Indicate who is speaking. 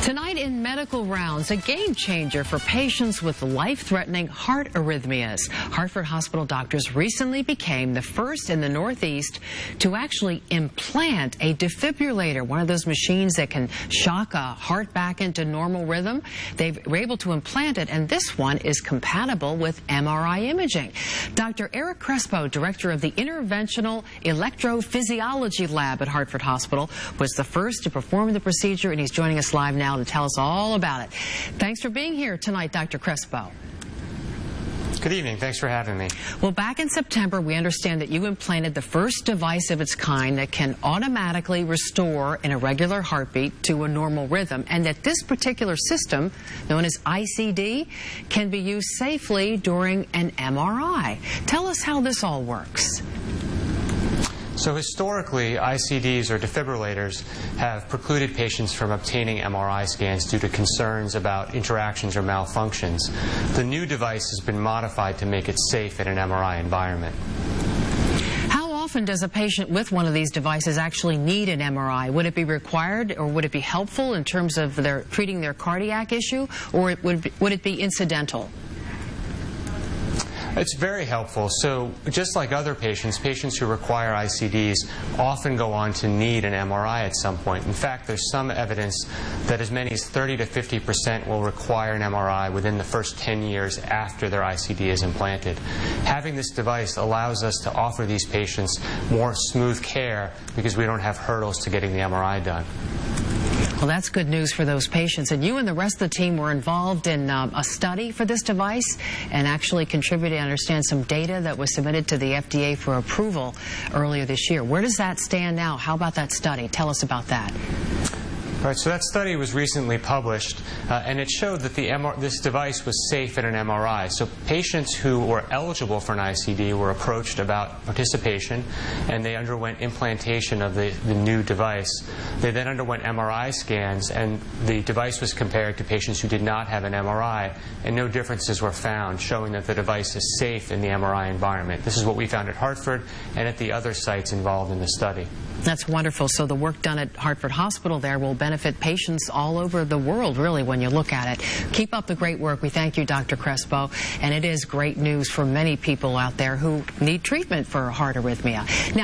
Speaker 1: Tonight in Medical Rounds, a game changer for patients with life-threatening heart arrhythmias. Hartford Hospital doctors recently became the first in the Northeast to actually implant a defibrillator, one of those machines that can shock a heart back into normal rhythm. They were able to implant it, and this one is compatible with MRI imaging. Dr. Eric Crespo, director of the Interventional Electrophysiology Lab at Hartford Hospital, was the first to perform the procedure, and he's joining us live now to tell us all about it. Thanks for being here tonight, Dr. Crespo.
Speaker 2: Good evening. Thanks for having me.
Speaker 1: Well, back in September, we understand that you implanted the first device of its kind that can automatically restore an irregular heartbeat to a normal rhythm, and that this particular system, known as ICD, can be used safely during an MRI. Tell us how this all works.
Speaker 2: So historically, ICDs or defibrillators have precluded patients from obtaining MRI scans due to concerns about interactions or malfunctions. The new device has been modified to make it safe in an MRI environment.
Speaker 1: How often does a patient with one of these devices actually need an MRI? Would it be required, or would it be helpful in terms of treating their cardiac issue, or would it be incidental?
Speaker 2: It's very helpful. So just like other patients, patients who require ICDs often go on to need an MRI at some point. In fact, there's some evidence that as many as 30 to 50% will require an MRI within the first 10 years after their ICD is implanted. Having this device allows us to offer these patients more smooth care because we don't have hurdles to getting the MRI done.
Speaker 1: Well, that's good news for those patients. And you and the rest of the team were involved in a study for this device and actually contributed, I understand, some data that was submitted to the FDA for approval earlier this year. Where does that stand now? How about that study? Tell us about that.
Speaker 2: Right, so that study was recently published, and it showed that this device was safe in an MRI. So patients who were eligible for an ICD were approached about participation, and they underwent implantation of the new device. They then underwent MRI scans, and the device was compared to patients who did not have an MRI, and no differences were found, showing that the device is safe in the MRI environment. This is what we found at Hartford and at the other sites involved in the study.
Speaker 1: That's wonderful. So the work done at Hartford Hospital there will benefit patients all over the world, really, when you look at it. Keep up the great work. We thank you, Dr. Crespo. And it is great news for many people out there who need treatment for heart arrhythmia. Now,